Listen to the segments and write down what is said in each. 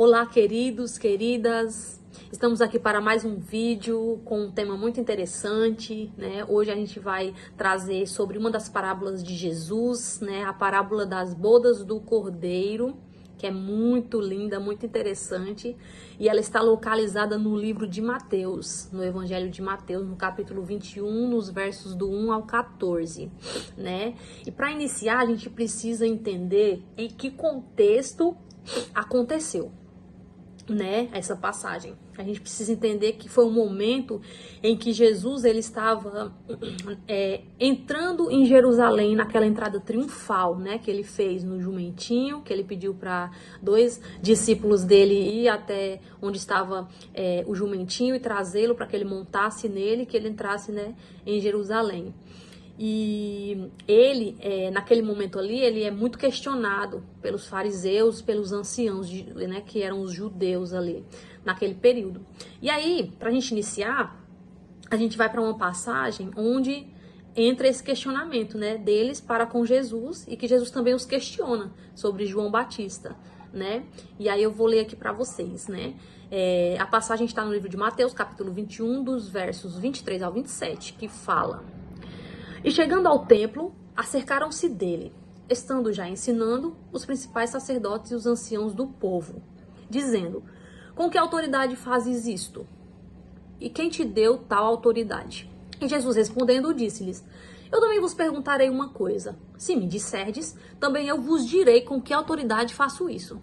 Olá, queridos, queridas. Estamos aqui para mais um vídeo com um tema muito interessante, né? Hoje a gente vai trazer sobre uma das parábolas de Jesus, né? A parábola das bodas do Cordeiro, que é muito linda, muito interessante. E ela está localizada no livro de Mateus, no Evangelho de Mateus, no capítulo 21, nos versos do 1 ao 14, né? E para iniciar, a gente precisa entender em que contexto aconteceu, né, essa passagem. A gente precisa entender que foi um momento em que Jesus ele estava entrando em Jerusalém, naquela entrada triunfal, né, que ele fez no jumentinho, que ele pediu para dois discípulos dele ir até onde estava o jumentinho e trazê-lo para que ele montasse nele, que ele entrasse, né, em Jerusalém. E ele, naquele momento ali, ele é muito questionado pelos fariseus, pelos anciãos, né, que eram os judeus ali, naquele período. E aí, para a gente iniciar, a gente vai para uma passagem onde entra esse questionamento, né, deles para com Jesus, e que Jesus também os questiona sobre João Batista, né? E aí eu vou ler aqui para vocês, né? A passagem está no livro de Mateus, capítulo 21, dos versos 23 ao 27, que fala: E chegando ao templo, acercaram-se dele, estando já ensinando os principais sacerdotes e os anciãos do povo, dizendo: Com que autoridade fazes isto? E quem te deu tal autoridade? E Jesus respondendo disse-lhes: Eu também vos perguntarei uma coisa. Se me disserdes, também eu vos direi com que autoridade faço isso.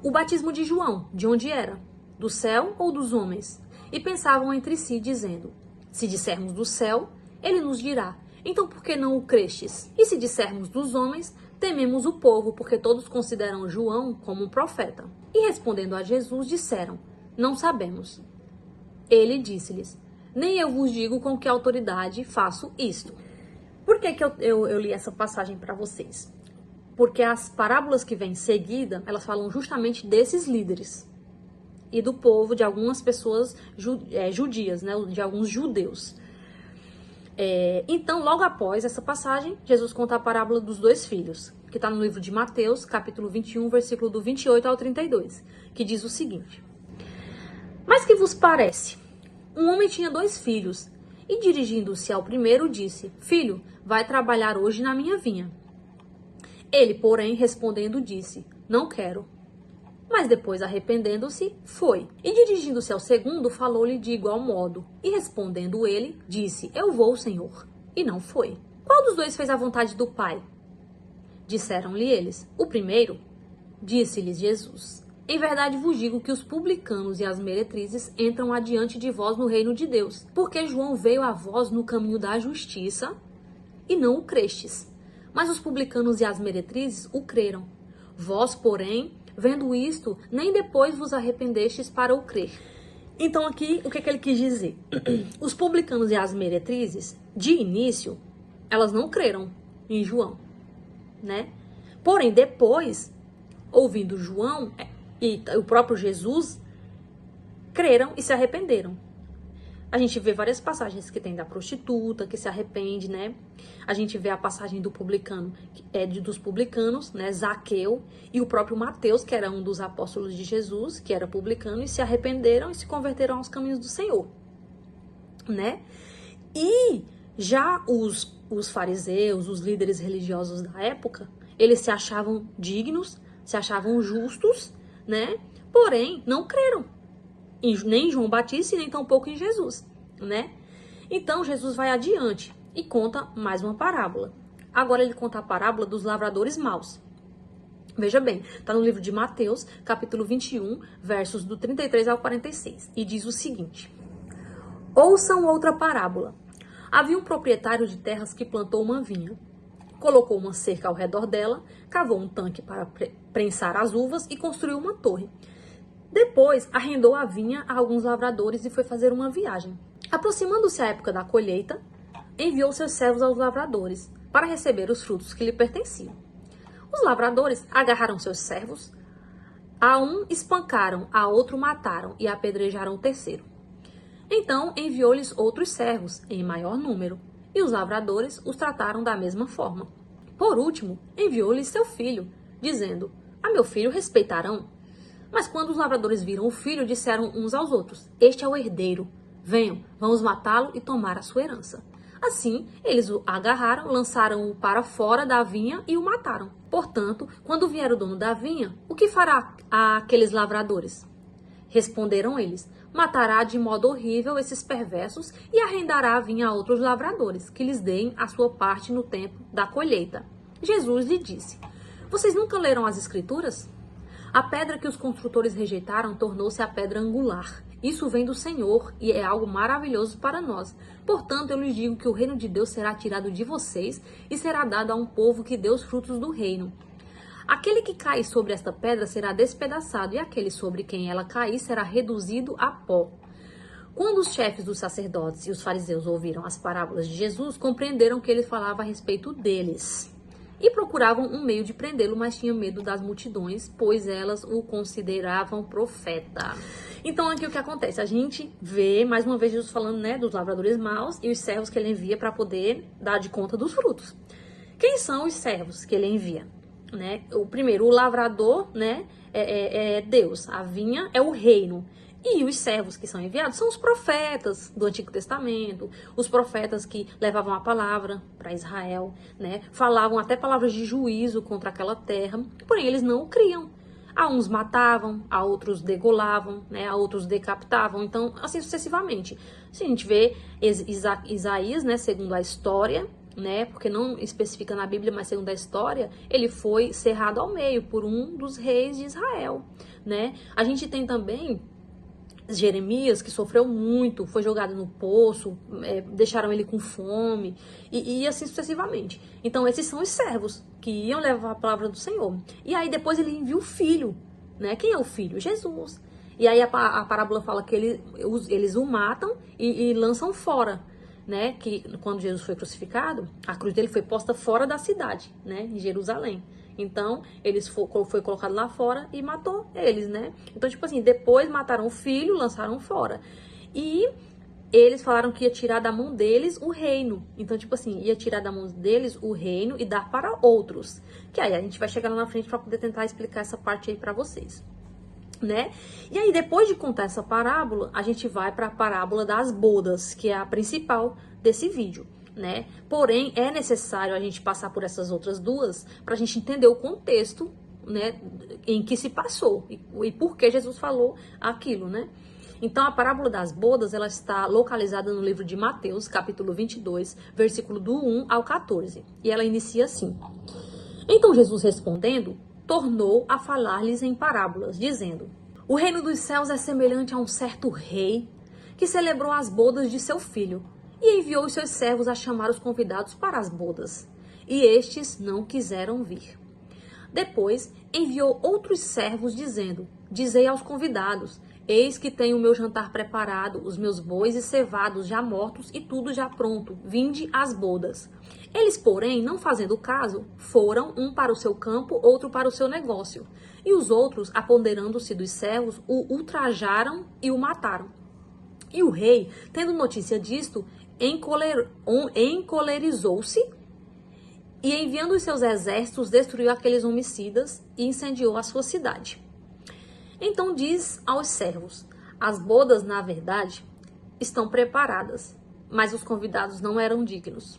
O batismo de João, de onde era? Do céu ou dos homens? E pensavam entre si, dizendo: Se dissermos do céu, ele nos dirá: Então por que não o crestes? E se dissermos dos homens, tememos o povo, porque todos consideram João como um profeta. E respondendo a Jesus, disseram: Não sabemos. Ele disse-lhes: Nem eu vos digo com que autoridade faço isto. Por que eu li essa passagem para vocês? Porque as parábolas que vêm em seguida, elas falam justamente desses líderes e do povo, de algumas pessoas judias, né, de alguns judeus. Então, logo após essa passagem, Jesus conta a parábola dos dois filhos, que está no livro de Mateus, capítulo 21, versículo do 28 ao 32, que diz o seguinte: Mas que vos parece? Um homem tinha 2 filhos, e dirigindo-se ao primeiro, disse: Filho, vai trabalhar hoje na minha vinha. Ele, porém, respondendo, disse: Não quero. Mas depois, arrependendo-se, foi. E dirigindo-se ao segundo, falou-lhe de igual modo. E respondendo ele, disse: Eu vou, Senhor. E não foi. Qual dos 2 fez a vontade do Pai? Disseram-lhe eles: O primeiro. Disse-lhes Jesus: Em verdade vos digo que os publicanos e as meretrizes entram adiante de vós no reino de Deus, porque João veio a vós no caminho da justiça, e não o crestes. Mas os publicanos e as meretrizes o creram. Vós, porém, vendo isto, nem depois vos arrependestes para o crer. Então aqui, o que ele quis dizer? Os publicanos e as meretrizes, de início, elas não creram em João, né? Porém, depois, ouvindo João e o próprio Jesus, creram e se arrependeram. A gente vê várias passagens que tem da prostituta, que se arrepende, né? A gente vê a passagem do publicano, dos publicanos, né? Zaqueu, e o próprio Mateus, que era um dos apóstolos de Jesus, que era publicano, e se arrependeram e se converteram aos caminhos do Senhor, né? E já os fariseus, os líderes religiosos da época, eles se achavam dignos, se achavam justos, né? Porém, não creram nem em João Batista e nem tampouco em Jesus, né? Então Jesus vai adiante e conta mais uma parábola. Agora ele conta a parábola dos lavradores maus. Veja bem, está no livro de Mateus, capítulo 21, versos do 33 ao 46, e diz o seguinte: Ouçam outra parábola. Havia um proprietário de terras que plantou uma vinha. Colocou uma cerca ao redor dela, cavou um tanque para prensar as uvas e construiu uma torre. Depois, arrendou a vinha a alguns lavradores e foi fazer uma viagem. Aproximando-se a época da colheita, enviou seus servos aos lavradores para receber os frutos que lhe pertenciam. Os lavradores agarraram seus servos, a um espancaram, a outro mataram e apedrejaram o terceiro. Então enviou-lhes outros servos, em maior número, e os lavradores os trataram da mesma forma. Por último, enviou-lhes seu filho, dizendo: A meu filho respeitarão. Mas quando os lavradores viram o filho, disseram uns aos outros: Este é o herdeiro. Venham, vamos matá-lo e tomar a sua herança. Assim, eles o agarraram, lançaram-o para fora da vinha e o mataram. Portanto, quando vier o dono da vinha, o que fará aqueles lavradores? Responderam eles: Matará de modo horrível esses perversos e arrendará a vinha a outros lavradores, que lhes deem a sua parte no tempo da colheita. Jesus lhe disse: Vocês nunca leram as Escrituras? A pedra que os construtores rejeitaram tornou-se a pedra angular. Isso vem do Senhor e é algo maravilhoso para nós. Portanto, eu lhes digo que o reino de Deus será tirado de vocês e será dado a um povo que dê os frutos do reino. Aquele que cair sobre esta pedra será despedaçado, e aquele sobre quem ela cair será reduzido a pó. Quando os chefes dos sacerdotes e os fariseus ouviram as parábolas de Jesus, compreenderam que ele falava a respeito deles. E procuravam um meio de prendê-lo, mas tinham medo das multidões, pois elas o consideravam profeta. Então, aqui o que acontece? A gente vê, mais uma vez, Jesus falando, né, dos lavradores maus e os servos que ele envia para poder dar de conta dos frutos. Quem são os servos que ele envia? Né? O primeiro, o lavrador, né, é Deus. A vinha é o reino. E os servos que são enviados são os profetas do Antigo Testamento, os profetas que levavam a palavra para Israel, né? Falavam até palavras de juízo contra aquela terra, porém eles não o criam. A uns matavam, a outros degolavam, né? A outros decapitavam, então assim sucessivamente. Se a gente vê Isaías, né, segundo a história, né, porque não especifica na Bíblia, mas segundo a história, ele foi cerrado ao meio por um dos reis de Israel, né? A gente tem também Jeremias, que sofreu muito, foi jogado no poço, deixaram ele com fome, e assim sucessivamente. Então, esses são os servos que iam levar a palavra do Senhor. E aí, depois ele envia o filho, né? Quem é o filho? Jesus. E aí, a parábola fala que eles o matam e lançam fora, né? Que quando Jesus foi crucificado, a cruz dele foi posta fora da cidade, né? Em Jerusalém. Então, foi colocado lá fora e matou eles, né? Então, tipo assim, depois mataram o filho, lançaram fora. E eles falaram que ia tirar da mão deles o reino. Então, tipo assim, ia tirar da mão deles o reino e dar para outros. Que aí a gente vai chegar lá na frente para poder tentar explicar essa parte aí para vocês, né? E aí, depois de contar essa parábola, a gente vai para a parábola das bodas, que é a principal desse vídeo, né? Porém, é necessário a gente passar por essas outras duas para a gente entender o contexto, né, em que se passou e por que Jesus falou aquilo, né? Então, a parábola das bodas, ela está localizada no livro de Mateus, capítulo 22, versículo do 1 ao 14. E ela inicia assim: Então Jesus respondendo, tornou a falar-lhes em parábolas, dizendo: O reino dos céus é semelhante a um certo rei que celebrou as bodas de seu filho e enviou os seus servos a chamar os convidados para as bodas. E estes não quiseram vir. Depois enviou outros servos dizendo: Dizei aos convidados: Eis que tenho o meu jantar preparado, os meus bois e cevados já mortos e tudo já pronto. Vinde às bodas. Eles, porém, não fazendo caso, foram um para o seu campo, outro para o seu negócio. E os outros, apoderando-se dos servos, o ultrajaram e o mataram. E o rei, tendo notícia disto, encolerizou-se e, enviando os seus exércitos, destruiu aqueles homicidas e incendiou a sua cidade. Então diz aos servos: As bodas, na verdade, estão preparadas, mas os convidados não eram dignos.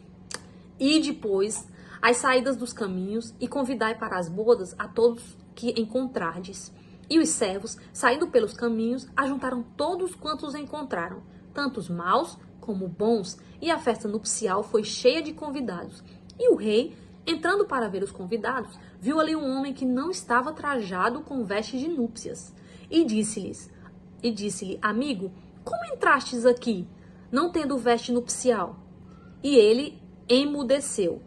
E depois, às saídas dos caminhos, e convidai para as bodas a todos que encontrardes. E os servos, saindo pelos caminhos, ajuntaram todos quantos encontraram, tanto os maus como bons, e a festa nupcial foi cheia de convidados. E o rei, entrando para ver os convidados, viu ali um homem que não estava trajado com vestes de núpcias. E disse-lhe: Amigo, como entrastes aqui, não tendo veste nupcial? E ele emudeceu.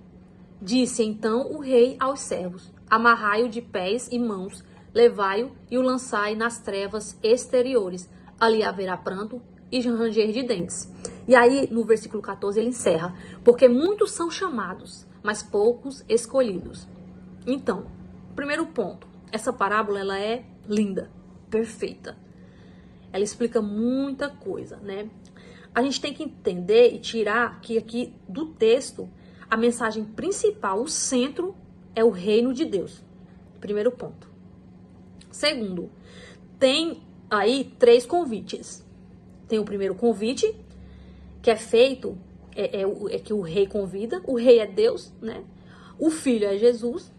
Disse então o rei aos servos: Amarrai-o de pés e mãos, levai-o e o lançai nas trevas exteriores. Ali haverá pranto e ranger de dentes. E aí, no versículo 14, ele encerra: Porque muitos são chamados, mas poucos escolhidos. Então, primeiro ponto, essa parábola ela é linda, perfeita. Ela explica muita coisa, né? A gente tem que entender e tirar que aqui do texto, a mensagem principal, o centro, é o reino de Deus. Primeiro ponto. Segundo, tem aí 3 convites. Tem o primeiro convite, que é feito, é que o rei convida. O rei é Deus, né? O filho é Jesus.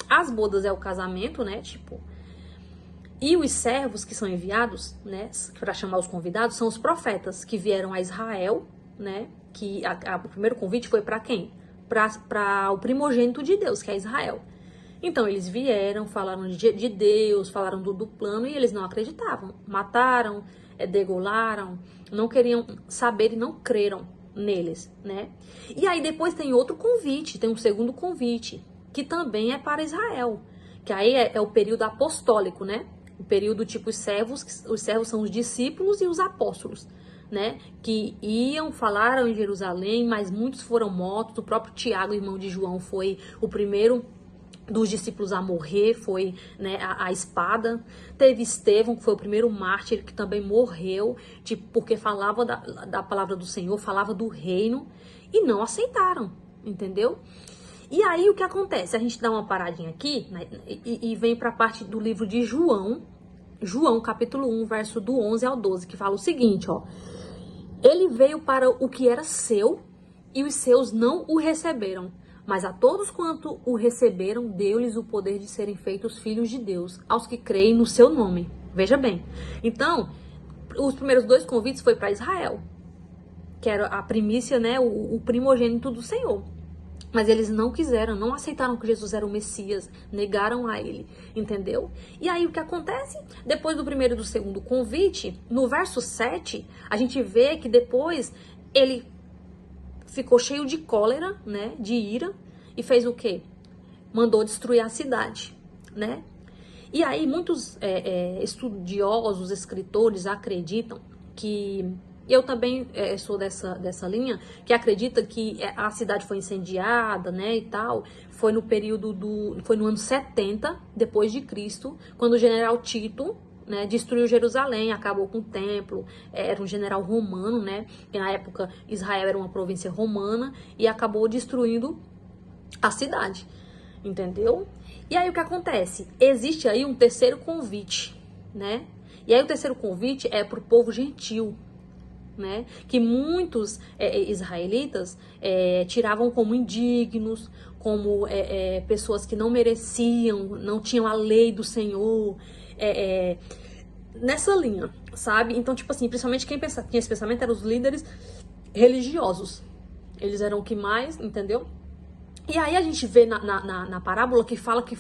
As bodas é o casamento, né? Tipo, e os servos que são enviados, né, para chamar os convidados, são os profetas que vieram a Israel, né? Que o primeiro convite foi para quem? Para o primogênito de Deus, que é Israel. Então, eles vieram, falaram de Deus, falaram do plano e eles não acreditavam. Mataram, degolaram, não queriam saber e não creram neles, né? E aí depois tem outro convite, tem um segundo convite, que também é para Israel, que aí é o período apostólico, né? O período tipo os servos são os discípulos e os apóstolos, né? Que iam, falaram em Jerusalém, mas muitos foram mortos. O próprio Tiago, irmão de João, foi o primeiro dos discípulos a morrer, foi, né, a espada. Teve Estevão, que foi o primeiro mártir, que também morreu, tipo, porque falava da palavra do Senhor, falava do reino, e não aceitaram, entendeu? E aí o que acontece? A gente dá uma paradinha aqui, né, e vem para a parte do livro de João, capítulo 1, verso do 11 ao 12, que fala o seguinte, ó. Ele veio para o que era seu, e os seus não o receberam. Mas a todos quanto o receberam, deu-lhes o poder de serem feitos filhos de Deus, aos que creem no seu nome. Veja bem. Então, os primeiros 2 convites foi para Israel, que era a primícia, né, o primogênito do Senhor. Mas eles não quiseram, não aceitaram que Jesus era o Messias, negaram a ele, entendeu? E aí o que acontece? Depois do primeiro e do segundo convite, no verso 7, a gente vê que depois ele ficou cheio de cólera, né, de ira, e fez o quê? Mandou destruir a cidade, né? E aí muitos estudiosos, escritores acreditam que, eu também sou dessa linha, que acredita que a cidade foi incendiada, né, e tal, foi no período foi no ano 70 depois de Cristo, quando o general Tito, né, destruiu Jerusalém, acabou com o templo, era um general romano, né, que na época Israel era uma província romana, e acabou destruindo a cidade, entendeu? E aí o que acontece? Existe aí um terceiro convite, né, e aí o terceiro convite é para o povo gentil, né, que muitos israelitas tiravam como indignos, como pessoas que não mereciam, não tinham a lei do Senhor, nessa linha, sabe? Então, tipo assim, principalmente quem tinha esse pensamento eram os líderes religiosos. Eles eram o que mais, entendeu? E aí a gente vê na parábola que fala que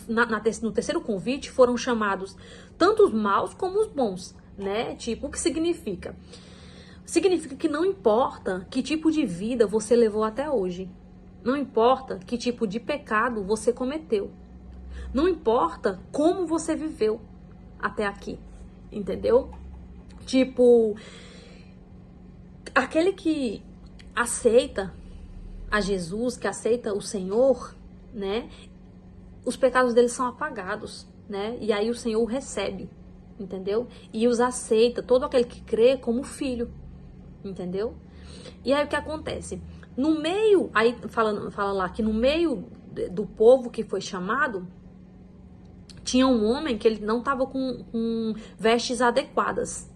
no terceiro convite foram chamados tanto os maus como os bons, né? Tipo, o que significa? Significa que não importa que tipo de vida você levou até hoje. Não importa que tipo de pecado você cometeu. Não importa como você viveu até aqui, entendeu? Tipo, aquele que aceita a Jesus, que aceita o Senhor, né? Os pecados deles são apagados, né? E aí o Senhor o recebe, entendeu? E os aceita, todo aquele que crê, como filho, entendeu? E aí o que acontece? No meio, aí fala lá que no meio do povo que foi chamado, tinha um homem que ele não estava com vestes adequadas,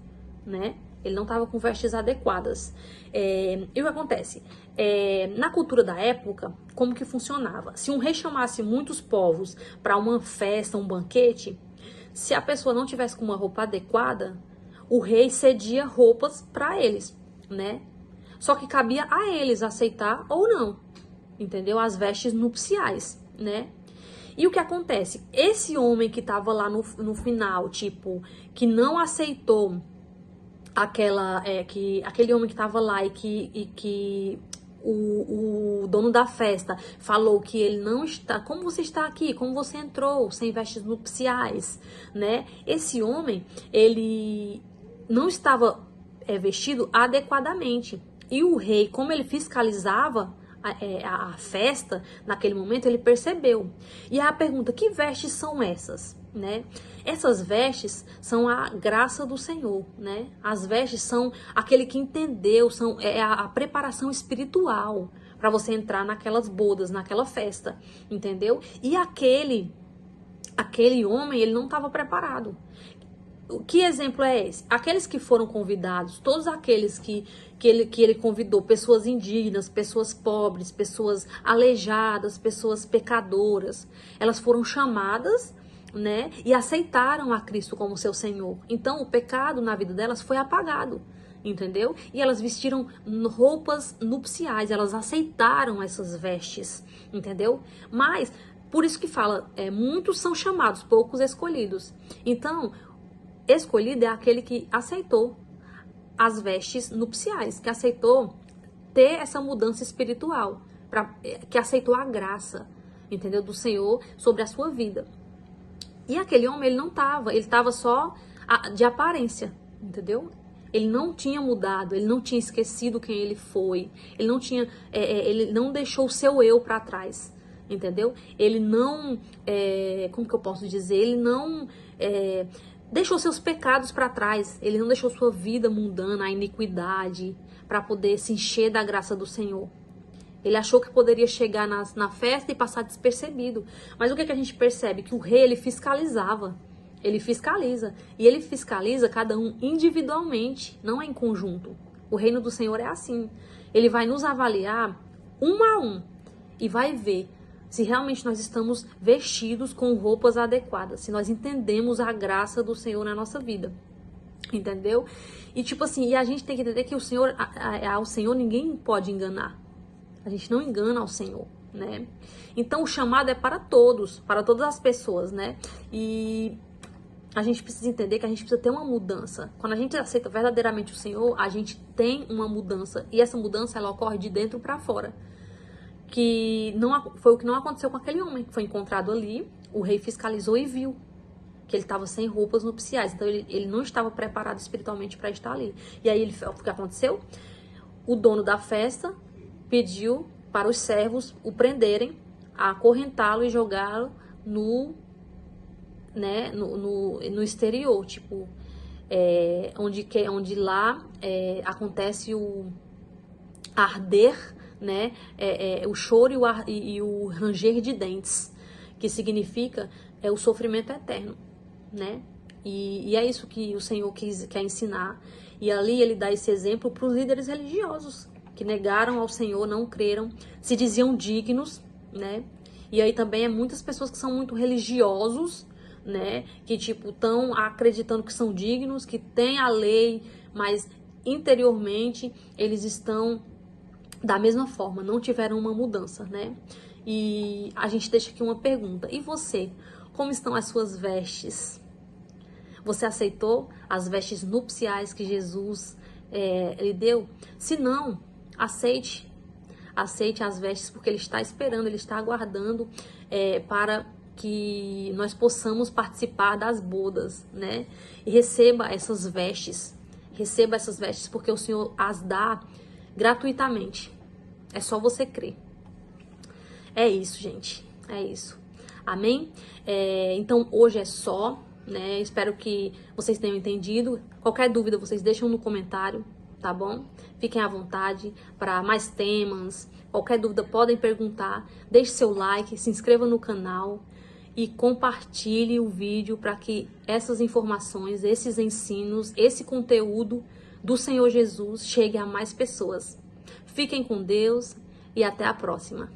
né? Ele não estava com vestes adequadas. E o que acontece? Na cultura da época, como que funcionava? Se um rei chamasse muitos povos para uma festa, um banquete, se a pessoa não tivesse com uma roupa adequada, o rei cedia roupas para eles, né? Só que cabia a eles aceitar ou não, entendeu? As vestes nupciais, né? E o que acontece? Esse homem que estava lá no final, tipo, que não aceitou aquele homem que estava lá e que o dono da festa falou que ele não está, como você está aqui, como você entrou sem vestes nupciais, né? Esse homem, ele não estava vestido adequadamente. E o rei, como ele fiscalizava a festa, naquele momento, ele percebeu. E a pergunta, que vestes são essas, né? Essas vestes são a graça do Senhor, né? As vestes são aquele que entendeu, são a preparação espiritual para você entrar naquelas bodas, naquela festa, entendeu? E aquele homem, ele não estava preparado. Que exemplo é esse? Aqueles que foram convidados, todos aqueles que ele convidou, pessoas indignas, pessoas pobres, pessoas aleijadas, pessoas pecadoras, elas foram chamadas, né, e aceitaram a Cristo como seu Senhor. Então o pecado na vida delas foi apagado, entendeu? E elas vestiram roupas nupciais, elas aceitaram essas vestes, entendeu? Mas, por isso que fala, muitos são chamados, poucos escolhidos. Então, escolhido é aquele que aceitou as vestes nupciais, que aceitou ter essa mudança espiritual, que aceitou a graça, entendeu, do Senhor sobre a sua vida. E aquele homem, ele estava só de aparência, entendeu? Ele não tinha mudado, ele não tinha esquecido quem ele foi, ele não deixou o seu eu para trás, entendeu? Ele não, como que eu posso dizer, ele não deixou seus pecados para trás, ele não deixou sua vida mundana, a iniquidade, para poder se encher da graça do Senhor. Ele achou que poderia chegar na festa e passar despercebido. Mas o que a gente percebe? Que o rei, ele fiscalizava. Ele fiscaliza. E ele fiscaliza cada um individualmente, não é em conjunto. O reino do Senhor é assim. Ele vai nos avaliar um a um e vai ver se realmente nós estamos vestidos com roupas adequadas, se nós entendemos a graça do Senhor na nossa vida. Entendeu? E tipo assim, e a gente tem que entender que o Senhor, ao Senhor ninguém pode enganar. A gente não engana ao Senhor, né? Então o chamado é para todos, para todas as pessoas, né? E a gente precisa entender que a gente precisa ter uma mudança. Quando a gente aceita verdadeiramente o Senhor, a gente tem uma mudança. E essa mudança, ela ocorre de dentro para fora. Que não foi o que não aconteceu com aquele homem que foi encontrado ali. O rei fiscalizou e viu que ele estava sem roupas nupciais. Então ele não estava preparado espiritualmente para estar ali. E aí o que aconteceu? O dono da festa pediu para os servos o prenderem, acorrentá-lo e jogá-lo no exterior, tipo, onde lá acontece o arder, né, o choro e o ranger de dentes, que significa o sofrimento eterno, né? E é isso que o Senhor quer ensinar. E ali ele dá esse exemplo para os líderes religiosos, que negaram ao Senhor, não creram, se diziam dignos, né? E aí também muitas pessoas que são muito religiosos, né? Que tipo estão acreditando que são dignos, que têm a lei, mas interiormente eles estão da mesma forma, não tiveram uma mudança, né? E a gente deixa aqui uma pergunta: e você? Como estão as suas vestes? Você aceitou as vestes nupciais que Jesus lhe deu? Se não, aceite as vestes, porque Ele está esperando, Ele está aguardando para que nós possamos participar das bodas, né? E receba essas vestes, porque o Senhor as dá gratuitamente. É só você crer. É isso, gente, é isso. Amém? Então hoje é só, né? Espero que vocês tenham entendido. Qualquer dúvida vocês deixam no comentário, tá bom? Fiquem à vontade para mais temas. Qualquer dúvida podem perguntar. Deixe seu like, se inscreva no canal e compartilhe o vídeo para que essas informações, esses ensinos, esse conteúdo do Senhor Jesus chegue a mais pessoas. Fiquem com Deus e até a próxima.